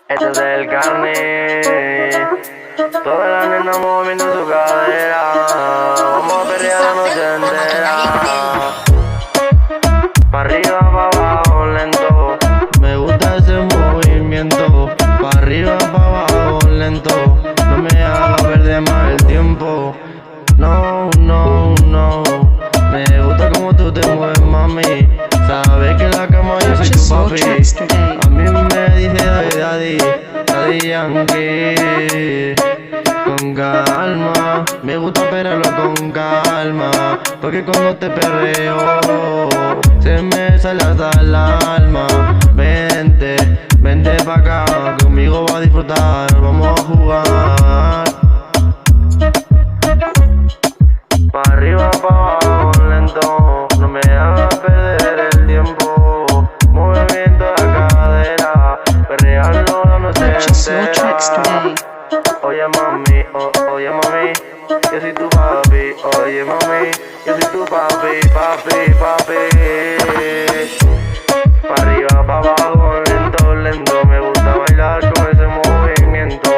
Esto es del carne. Toda la nena moviendo su cadera. Vamos a perrear la noche entera. Pa' arriba, pa' abajo, lento. Me gusta ese movimiento. Pa' arriba, pa' abajo, lento. No me hagas perder más el tiempo. No, no, no. Me gusta como tú te mueves, mami. Sabes que en la cama yo soy tu papi. A mí me dice daddy, daddy Yankee. Con calma, me gusta perrearlo con calma. Porque cuando te perreo se me sale hasta el alma. Vente, vente pa' acá. Conmigo va a disfrutar, vamos a jugar. Pa' arriba, pa' abajo, lento. No me hagas perder el tiempo. Movimiento de la cadera. Perrearlo la noche entera. Oye mami, oye mami, yo soy tu papi. Oye mami, yo soy tu papi, papi, papi. Pa' arriba, pa' abajo, lento, lento. Me gusta bailar con ese movimiento.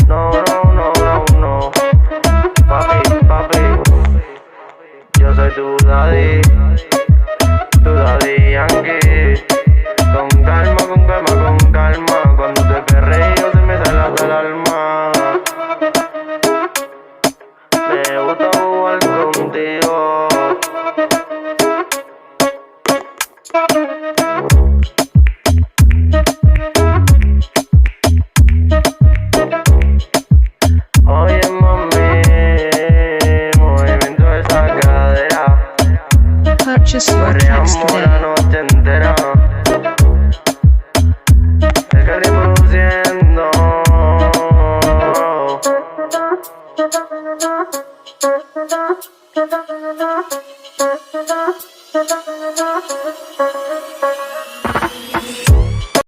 No, no, no, no, no. Papi, papi, yo soy tu daddy Yankee. Con calma, con calma, con calma. Cuando te perreo se me sale hasta el alma. Me gusta jugar contigo. Oye mami, movimiento de esa cadera. Perreamos la noche entera. El Cali produciendo.